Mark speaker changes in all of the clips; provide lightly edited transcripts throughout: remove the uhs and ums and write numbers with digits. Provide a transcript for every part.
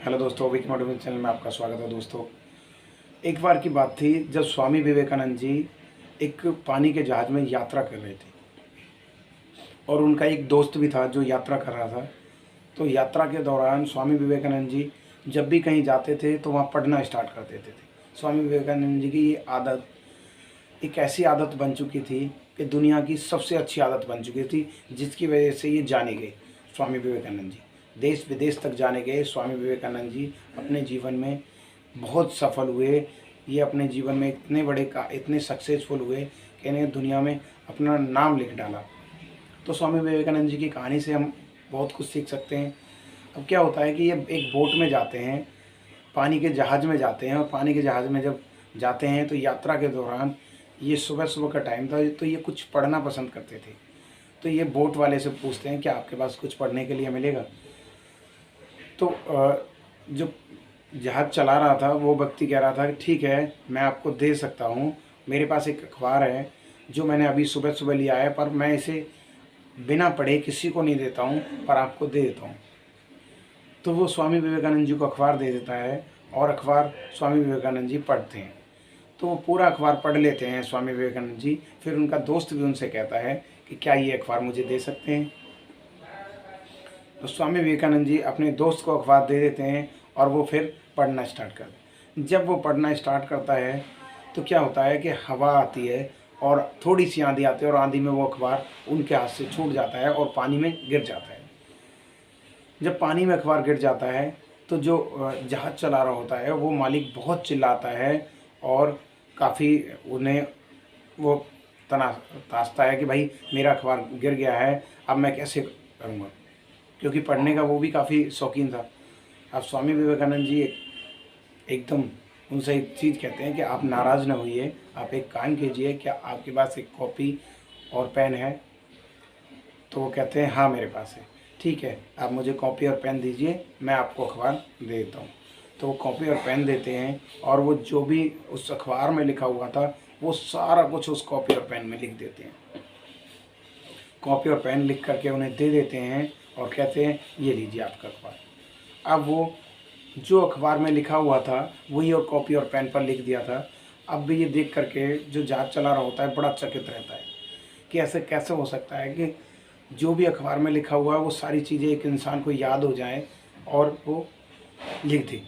Speaker 1: Hello दोस्तों, Vicky motivation channel में आपका स्वागत है। दोस्तों, एक बार की बात थी जब स्वामी विवेकानंद जी एक पानी के जहाज़ में यात्रा कर रहे थे और उनका एक दोस्त भी था जो यात्रा कर रहा था। तो यात्रा के दौरान स्वामी विवेकानंद जी जब भी कहीं जाते थे तो वहाँ पढ़ना स्टार्ट कर देते थे। स्वामी विवेकानंद जी की ये आदत एक ऐसी आदत बन चुकी थी कि दुनिया की सबसे अच्छी आदत बन चुकी थी, जिसकी वजह से ये जाने गए। स्वामी विवेकानंद जी देश विदेश तक जाने गए। स्वामी विवेकानंद जी अपने जीवन में बहुत सफल हुए। ये अपने जीवन में इतने सक्सेसफुल हुए कि इन्हें दुनिया में अपना नाम लिख डाला। तो स्वामी विवेकानंद जी की कहानी से हम बहुत कुछ सीख सकते हैं। अब क्या होता है कि ये एक बोट में जाते हैं, पानी के जहाज़ में जाते हैं, और पानी के जहाज़ में जब जाते हैं तो यात्रा के दौरान ये सुबह सुबह का टाइम था, तो ये कुछ पढ़ना पसंद करते थे। तो ये बोट वाले से पूछते हैं कि आपके पास कुछ पढ़ने के लिए मिलेगा। तो जो जहाज़ चला रहा था वो व्यक्ति कह रहा था कि ठीक है, मैं आपको दे सकता हूँ। मेरे पास एक अखबार है जो मैंने अभी सुबह सुबह लिया है, पर मैं इसे बिना पढ़े किसी को नहीं देता हूँ, पर आपको दे देता हूँ। तो वो स्वामी विवेकानंद जी को अखबार दे देता है और अखबार स्वामी विवेकानंद जी पढ़ते हैं। तो वो पूरा अखबार पढ़ लेते हैं स्वामी विवेकानंद जी। फिर उनका दोस्त भी उनसे कहता है कि क्या ये अखबार मुझे दे सकते हैं। तो स्वामी विवेकानंद जी अपने दोस्त को अखबार दे देते हैं और वो फिर पढ़ना स्टार्ट कर देते। जब वो पढ़ना स्टार्ट करता है तो क्या होता है कि हवा आती है और थोड़ी सी आंधी आती है, और आंधी में वो अखबार उनके हाथ से छूट जाता है और पानी में गिर जाता है। जब पानी में अखबार गिर जाता है तो जो जहाज़ चला रहा होता है वो मालिक बहुत चिल्लाता है और काफ़ी उन्हें वो तासता है कि भाई मेरा अखबार गिर गया है, अब मैं कैसे करूँगा, क्योंकि पढ़ने का वो भी काफ़ी शौकीन था। अब स्वामी विवेकानंद जी एकदम उनसे एक चीज़ कहते हैं कि आप नाराज़ न होइए, आप एक काम कीजिए, क्या आपके पास एक कॉपी और पेन है? तो वो कहते हैं हाँ मेरे पास है। ठीक है, आप मुझे कॉपी और पेन दीजिए, मैं आपको अखबार दे देता हूँ। तो वो कॉपी और पेन देते हैं और वो जो भी उस अखबार में लिखा हुआ था वो सारा कुछ उस कॉपी और पेन में लिख देते हैं। कॉपी और पेन लिख करके उन्हें दे देते हैं और कहते हैं ये लीजिए आपका अखबार। अब वो जो अखबार में लिखा हुआ था वही और कॉपी और पेन पर लिख दिया था। अब भी ये देख करके जो जहाज चला रहा होता है बड़ा चकित रहता है कि ऐसे कैसे हो सकता है कि जो भी अखबार में लिखा हुआ है वो सारी चीज़ें एक इंसान को याद हो जाएं और वो लिख दे।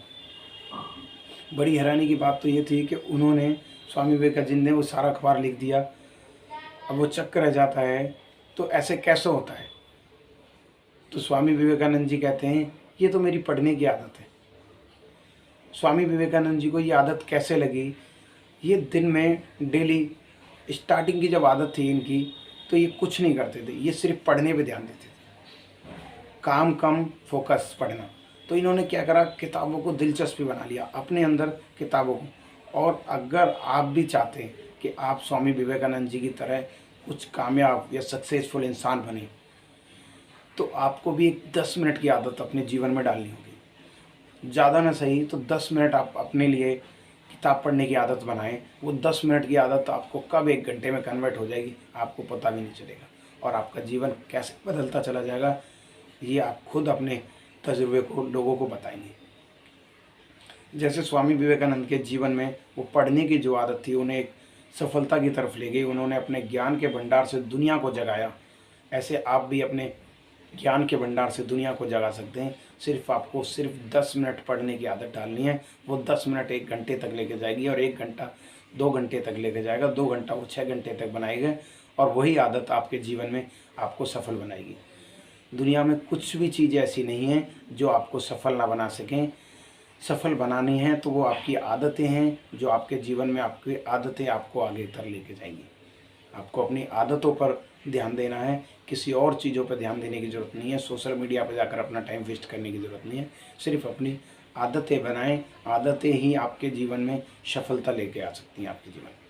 Speaker 1: बड़ी हैरानी की बात तो ये थी कि उन्होंने स्वामी विवेकानंद ने वो सारा अखबार लिख दिया। अब वो चक्कर रह जाता है, तो ऐसे कैसे होता है? तो स्वामी विवेकानंद जी कहते हैं ये तो मेरी पढ़ने की आदत है। स्वामी विवेकानंद जी को ये आदत कैसे लगी? ये दिन में डेली स्टार्टिंग की जब आदत थी इनकी, तो ये कुछ नहीं करते थे, ये सिर्फ पढ़ने पे ध्यान देते थे। काम कम, फोकस पढ़ना। तो इन्होंने क्या करा, किताबों को दिलचस्पी बना लिया अपने अंदर, किताबों को। और अगर आप भी चाहते हैं कि आप स्वामी विवेकानंद जी की तरह कुछ कामयाब या सक्सेसफुल इंसान बने, तो आपको भी एक 10 मिनट की आदत अपने जीवन में डालनी होगी। ज़्यादा ना सही तो 10 मिनट आप अपने लिए किताब पढ़ने की आदत बनाएं। वो 10 मिनट की आदत आपको कब 1 घंटे में कन्वर्ट हो जाएगी आपको पता भी नहीं चलेगा, और आपका जीवन कैसे बदलता चला जाएगा ये आप खुद अपने तजुर्बे को लोगों को बताएंगे। जैसे स्वामी विवेकानंद के जीवन में वो पढ़ने की जो आदत थी उन्हें एक सफलता की तरफ ले गई। उन्होंने अपने ज्ञान के भंडार से दुनिया को जगाया। ऐसे आप भी अपने ज्ञान के भंडार से दुनिया को जगा सकते हैं। आपको सिर्फ 10 मिनट पढ़ने की आदत डालनी है। वो 10 मिनट 1 घंटे तक लेके जाएगी, और 1 घंटा 2 घंटे तक लेके जाएगा, 2 घंटा वो 6 घंटे तक बनाएगा, और वही आदत आपके जीवन में आपको सफल बनाएगी। दुनिया में कुछ भी चीज़ ऐसी नहीं है जो आपको सफल ना बना सकें। सफल बनानी है तो वो आपकी आदतें हैं, जो आपके जीवन में आपकी आदतें आपको आगे तक लेके जाएंगी। आपको अपनी आदतों पर ध्यान देना है, किसी और चीज़ों पर ध्यान देने की ज़रूरत नहीं है। सोशल मीडिया पर जाकर अपना टाइम वेस्ट करने की ज़रूरत नहीं है। सिर्फ अपनी आदतें बनाएं। आदतें ही आपके जीवन में सफलता लेके आ सकती हैं आपके जीवन में।